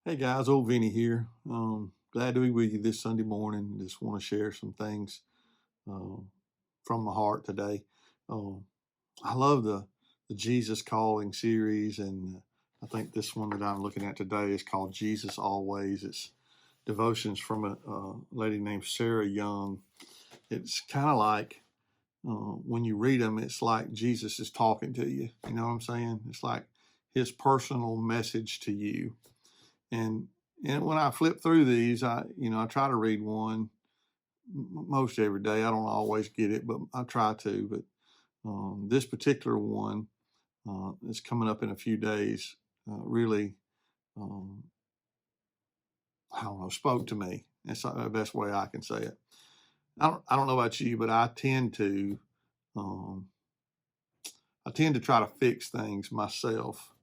Hey guys, old Vinny here. Glad to be with you this Sunday morning. Just want to share some things um, from my heart today. Um, I love the Jesus Calling series, and I think this one that I'm looking at today is called Jesus Always. It's devotions from a lady named Sarah Young. It's kind of like when you read them, it's like Jesus is talking to you. You know what I'm saying? It's like his personal message to you. And and when I flip through these, I try to read one most every day. I don't always get it, but I try to. But this particular one is coming up in a few days. Really, um, I don't know, spoke to me. That's the best way I can say it. I don't know about you, but um, I tend to try to fix things myself,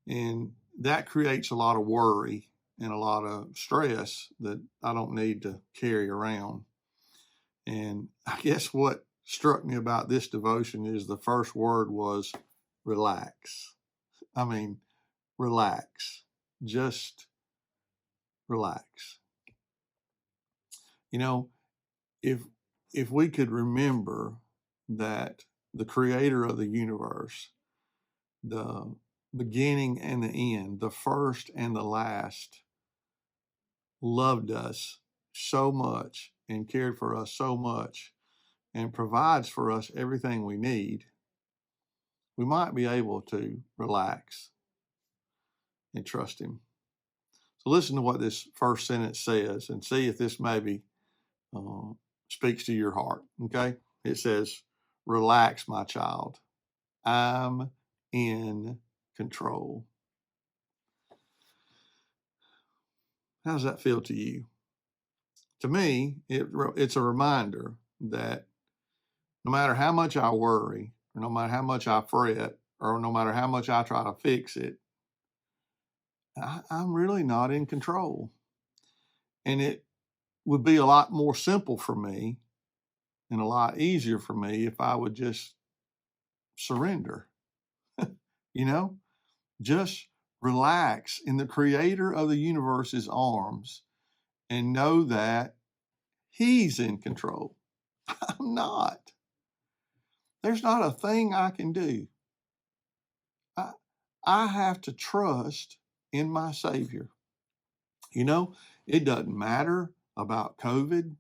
and that creates a lot of worry and a lot of stress that I don't need to carry around. And I guess what struck me about this devotion is the first word was relax. I mean, relax. Just relax. You know, if if we could remember that the creator of the universe, the beginning and the end, the first and the last, loved us so much and cared for us so much and provides for us everything we need, we might be able to relax and trust Him. So, listen to what this first sentence says and see if this maybe uh, speaks to your heart. Okay? It says, relax, my child. I'm in control. How does that feel to you? To me, it's a reminder that no matter how much I worry, or no matter how much I fret, or no matter how much I try to fix it, I'm really not in control. And it would be a lot more simple for me and a lot easier for me if I would just surrender, you know, just relax in the creator of the universe's arms and know that he's in control. I'm not. There's not a thing I can do. I, I have to trust in my Savior. You know, it doesn't matter about COVID.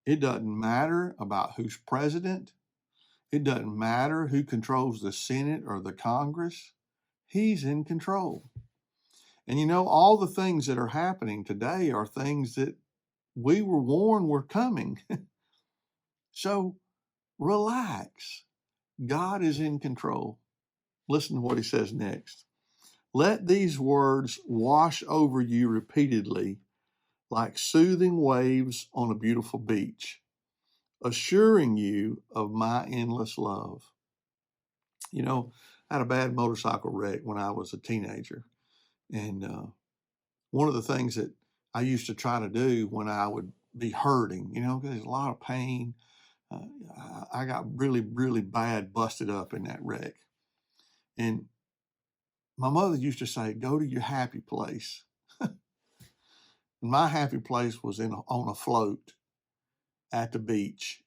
It doesn't matter about who's president. It doesn't matter who controls the Senate or the Congress. He's in control. And you know, all the things that are happening today are things that we were warned were coming. So relax. God is in control. Listen to what he says next. Let these words wash over you repeatedly like soothing waves on a beautiful beach, assuring you of my endless love. You know, I had a bad motorcycle wreck when I was a teenager. And one of the things that I used to try to do when I would be hurting, you know, because there's a lot of pain. Uh, I got really, really bad busted up in that wreck. And my mother used to say, go to your happy place. And my happy place was on a float at the beach,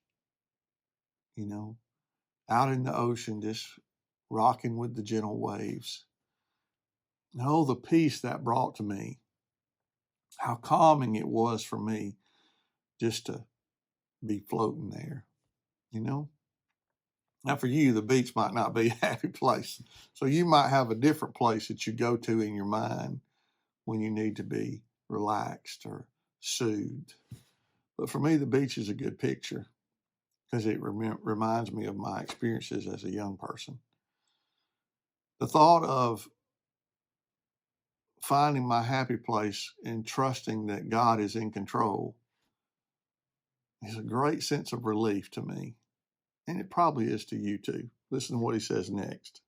you know, out in the ocean, just rocking with the gentle waves. And oh, the peace that brought to me, how calming it was for me just to be floating there, you know? Now, for you, the beach might not be a happy place. So you might have a different place that you go to in your mind when you need to be relaxed or soothed. But for me, the beach is a good picture because it reminds me of my experiences as a young person. The thought of finding my happy place and trusting that God is in control is a great sense of relief to me. And it probably is to you too. Listen to what he says next.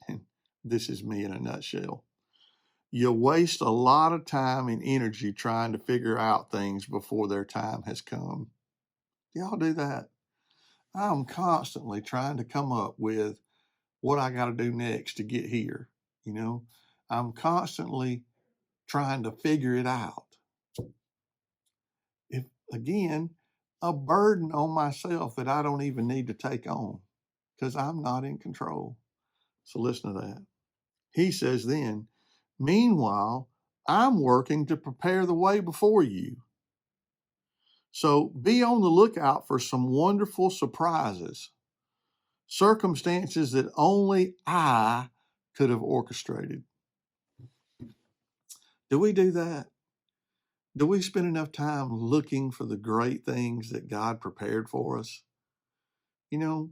And this is me in a nutshell. You waste a lot of time and energy trying to figure out things before their time has come. Y'all do that? I'm constantly trying to come up with what I got to do next to get here. You know, I'm constantly trying to figure it out. If, again, a burden on myself that I don't even need to take on because I'm not in control. So listen to that. He says then, meanwhile, I'm working to prepare the way before you. So be on the lookout for some wonderful surprises, circumstances that only I could have orchestrated. Do we do that? Do we spend enough time looking for the great things that God prepared for us? You know,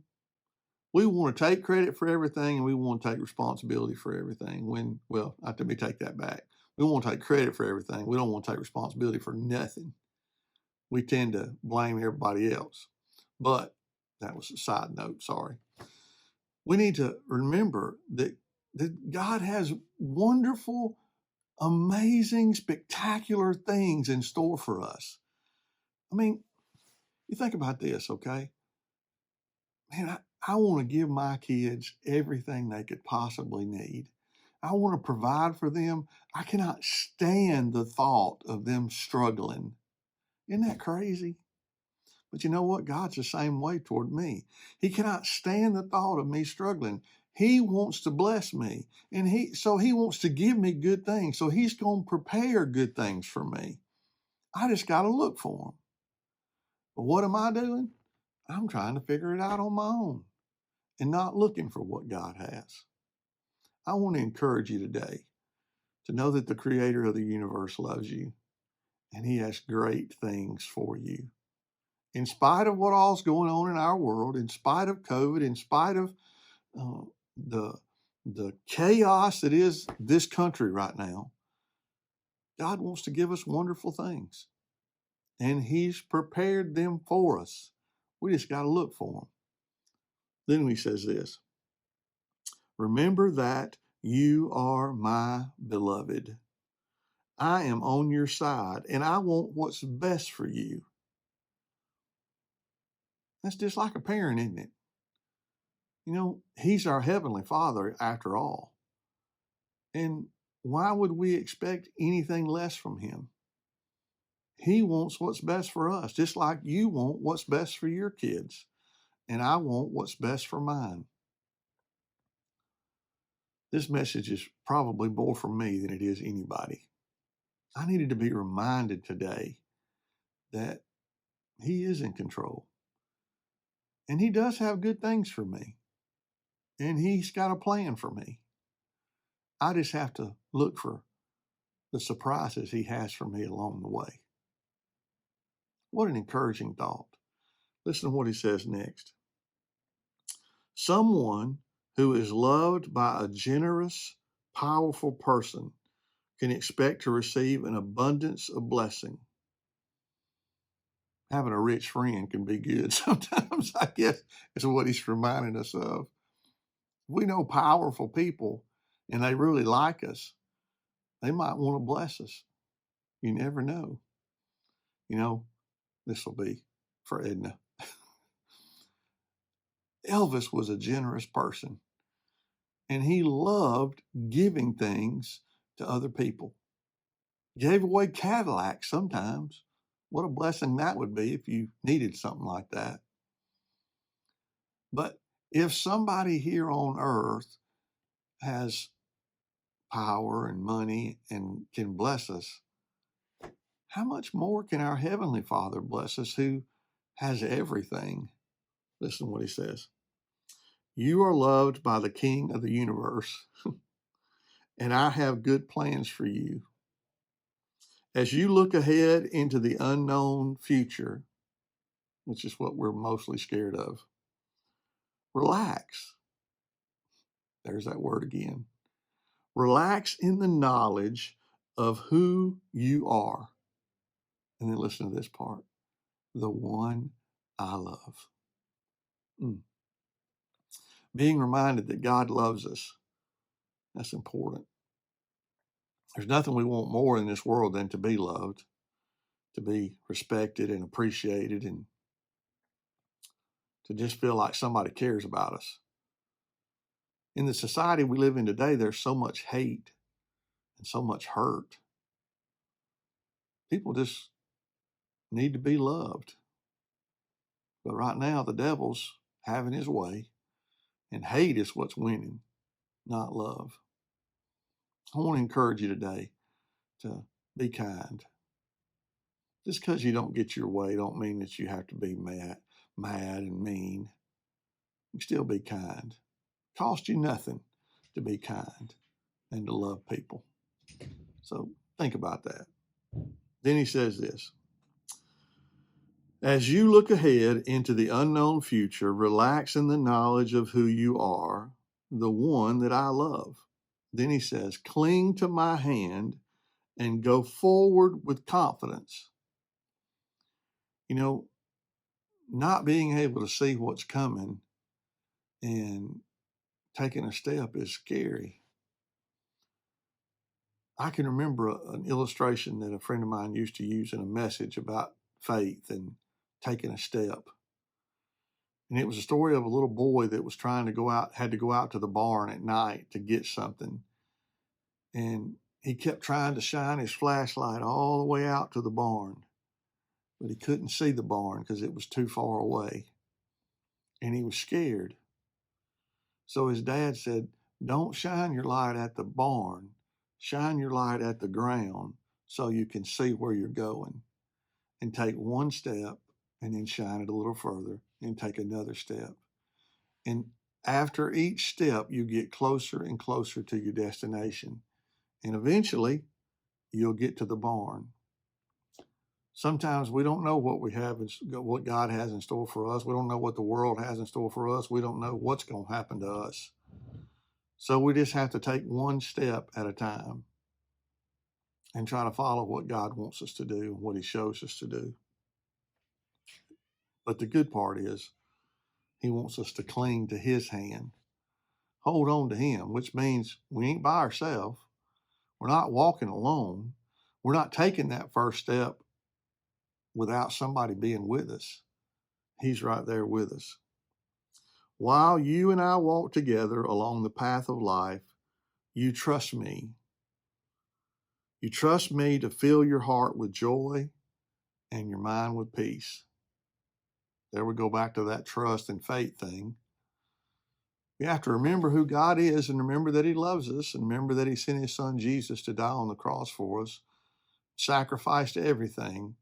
we want to take credit for everything and we want to take responsibility for everything. Let me take that back. We want to take credit for everything. We don't want to take responsibility for nothing. We tend to blame everybody else. But that was a side note, sorry. We need to remember that God has wonderful, amazing, spectacular things in store for us. I mean, you think about this, okay? Man, I want to give my kids everything they could possibly need. I want to provide for them. I cannot stand the thought of them struggling. Isn't that crazy? But you know what? God's the same way toward me. He cannot stand the thought of me struggling. He wants to bless me. And he wants to give me good things. So he's going to prepare good things for me. I just got to look for them. But what am I doing? I'm trying to figure it out on my own and not looking for what God has. I want to encourage you today to know that the creator of the universe loves you and he has great things for you. In spite of what all's going on in our world, in spite of COVID, in spite of the chaos that is this country right now, God wants to give us wonderful things. And he's prepared them for us. We just got to look for them. Then he says this, remember that you are my beloved. I am on your side and I want what's best for you. That's just like a parent, isn't it? You know, he's our heavenly Father after all. And why would we expect anything less from him? He wants what's best for us, just like you want what's best for your kids. And I want what's best for mine. This message is probably more for me than it is anybody. I needed to be reminded today that he is in control. And he does have good things for me. And he's got a plan for me. I just have to look for the surprises he has for me along the way. What an encouraging thought. Listen to what he says next. Someone who is loved by a generous, powerful person can expect to receive an abundance of blessing. Having a rich friend can be good sometimes, I guess, is what he's reminding us of. We know powerful people and they really like us. They might want to bless us. You never know. You know, this will be for Edna. Elvis was a generous person and he loved giving things to other people. Gave away Cadillacs sometimes. What a blessing that would be if you needed something like that. But if somebody here on earth has power and money and can bless us, how much more can our Heavenly Father bless us who has everything? Listen to what he says. You are loved by the King of the universe, and I have good plans for you. As you look ahead into the unknown future, which is what we're mostly scared of, relax. There's that word again. Relax in the knowledge of who you are. And then listen to this part. The one I love. Being reminded that God loves us. That's important. There's nothing we want more in this world than to be loved, to be respected and appreciated, and to just feel like somebody cares about us. In the society we live in today, there's so much hate and so much hurt. People just need to be loved. But right now, the devil's having his way, and hate is what's winning, not love. I want to encourage you today to be kind. Just because you don't get your way don't mean that you have to be mad and mean. You still be kind. Cost you nothing to be kind and to love people. So think about that. Then he says this: as you look ahead into the unknown future, relax in the knowledge of who you are, the one that I love. Then he says, cling to my hand and go forward with confidence. You know, not being able to see what's coming and taking a step is scary. I can remember an illustration that a friend of mine used to use in a message about faith and taking a step. And it was a story of a little boy that was trying to go out, had to go out to the barn at night to get something. And he kept trying to shine his flashlight all the way out to the barn, but he couldn't see the barn because it was too far away. And he was scared. So his dad said, don't shine your light at the barn, shine your light at the ground so you can see where you're going. And take one step and then shine it a little further and take another step. And after each step, you get closer and closer to your destination. And eventually, you'll get to the barn. Sometimes we don't know what what God has in store for us. We don't know what the world has in store for us. We don't know what's going to happen to us. So we just have to take one step at a time and try to follow what God wants us to do, what he shows us to do. But the good part is he wants us to cling to his hand, hold on to him, which means we ain't by ourselves. We're not walking alone. We're not taking that first step without somebody being with us. He's right there with us. While you and I walk together along the path of life, you trust me. You trust me to fill your heart with joy and your mind with peace. There we go back to that trust and faith thing. We have to remember who God is and remember that he loves us and remember that he sent his son Jesus to die on the cross for us, sacrificed everything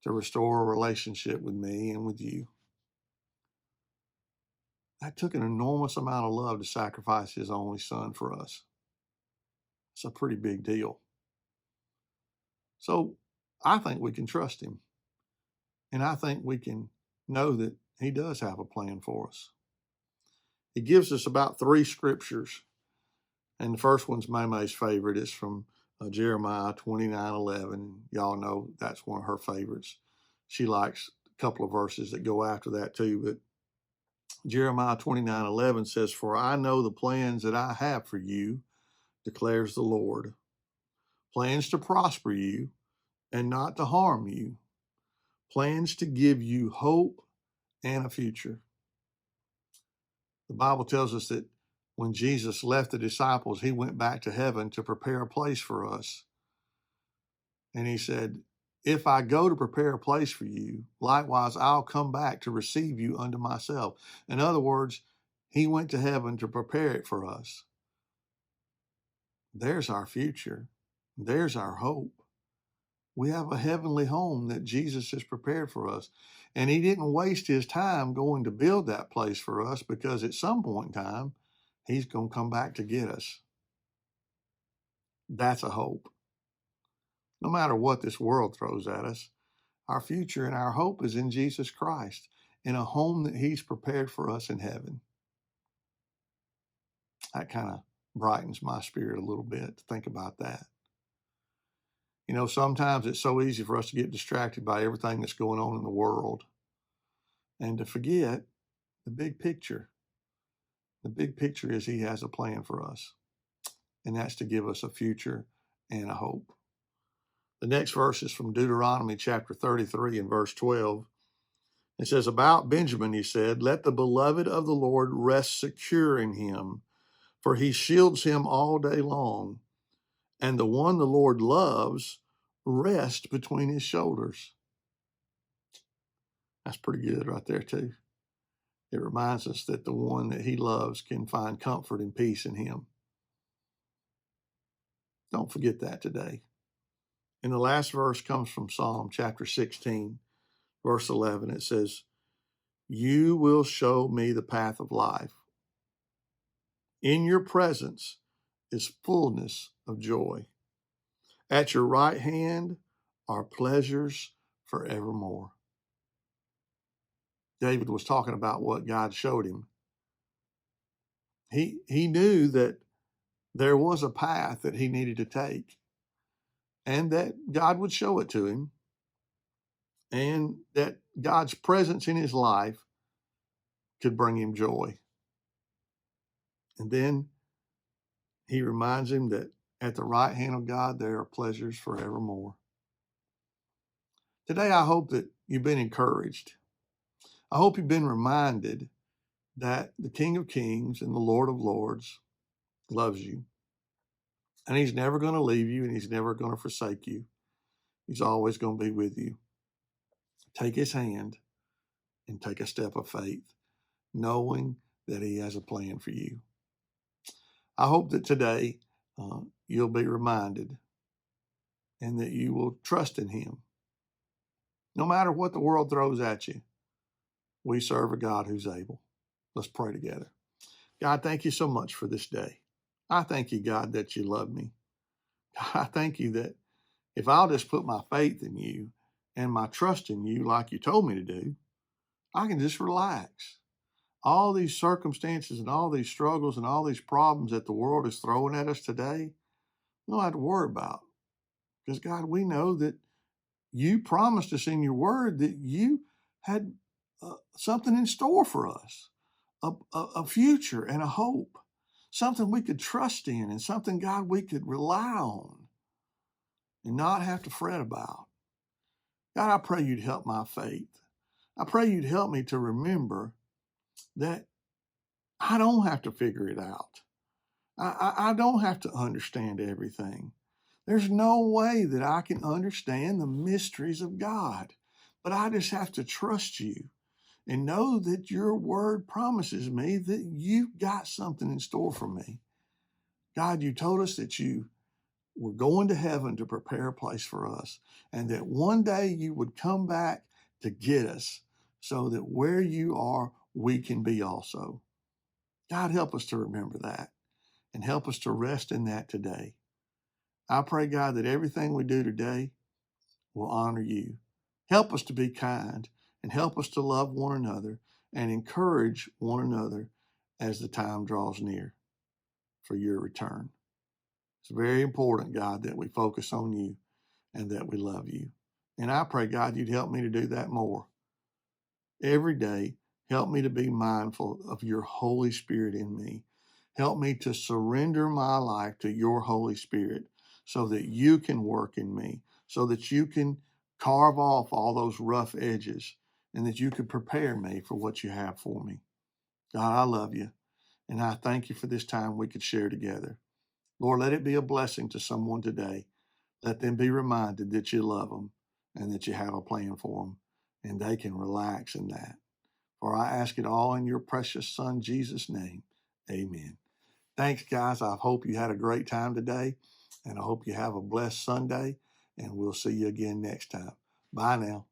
to restore a relationship with me and with you. That took an enormous amount of love to sacrifice his only son for us. It's a pretty big deal. So I think we can trust him. And I think we can know that he does have a plan for us. He gives us about 3 scriptures. And the first one's Maymay's favorite. It's from Jeremiah 29:11. Y'all know that's one of her favorites. She likes a couple of verses that go after that too. But Jeremiah 29:11 says, for I know the plans that I have for you, declares the Lord. Plans to prosper you and not to harm you. Plans to give you hope and a future. The Bible tells us that when Jesus left the disciples, he went back to heaven to prepare a place for us. And he said, if I go to prepare a place for you, likewise, I'll come back to receive you unto myself. In other words, he went to heaven to prepare it for us. There's our future. There's our hope. We have a heavenly home that Jesus has prepared for us. And he didn't waste his time going to build that place for us because at some point in time, he's going to come back to get us. That's a hope. No matter what this world throws at us, our future and our hope is in Jesus Christ, in a home that he's prepared for us in heaven. That kind of brightens my spirit a little bit to think about that. You know, sometimes it's so easy for us to get distracted by everything that's going on in the world and to forget the big picture. The big picture is he has a plan for us, and that's to give us a future and a hope. The next verse is from Deuteronomy chapter 33 and verse 12. It says, about Benjamin, he said, let the beloved of the Lord rest secure in him, for he shields him all day long. And the one the Lord loves rest between his shoulders. That's pretty good right there too. It reminds us that the one that he loves can find comfort and peace in him. Don't forget that today. And the last verse comes from Psalm chapter 16, verse 11. It says, "You will show me the path of life. In your presence is fullness of joy. At your right hand are pleasures forevermore." David was talking about what God showed him. He knew that there was a path that he needed to take, and that God would show it to him, and that God's presence in his life could bring him joy. And then he reminds him that at the right hand of God, there are pleasures forevermore. Today, I hope that you've been encouraged. I hope you've been reminded that the King of Kings and the Lord of Lords loves you. And he's never going to leave you, and he's never going to forsake you. He's always going to be with you. Take his hand and take a step of faith, knowing that he has a plan for you. I hope that today you'll be reminded and that you will trust in him. No matter what the world throws at you, we serve a God who's able. Let's pray together. God, thank you so much for this day. I thank you, God, that you love me. God, I thank you that if I'll just put my faith in you and my trust in you like you told me to do, I can just relax. All these circumstances and all these struggles and all these problems that the world is throwing at us today, we don't have to worry about. Because, God, we know that you promised us in your word that you had something in store for us, a future and a hope, something we could trust in and something, God, we could rely on and not have to fret about. God, I pray you'd help my faith. I pray you'd help me to remember that I don't have to figure it out. I don't have to understand everything. There's no way that I can understand the mysteries of God, but I just have to trust you and know that your word promises me that you've got something in store for me. God, you told us that you were going to heaven to prepare a place for us, and that one day you would come back to get us so that where you are, we can be also. God, help us to remember that and help us to rest in that today. I pray, God, that everything we do today will honor you. Help us to be kind and help us to love one another and encourage one another as the time draws near for your return. It's very important, God, that we focus on you and that we love you. And I pray, God, you'd help me to do that more. Every day, help me to be mindful of your Holy Spirit in me. Help me to surrender my life to your Holy Spirit so that you can work in me, so that you can carve off all those rough edges and that you can prepare me for what you have for me. God, I love you, and I thank you for this time we could share together. Lord, let it be a blessing to someone today. Let them be reminded that you love them and that you have a plan for them, and they can relax in that. For I ask it all in your precious Son, Jesus' name. Amen. Thanks, guys. I hope you had a great time today, and I hope you have a blessed Sunday, and we'll see you again next time. Bye now.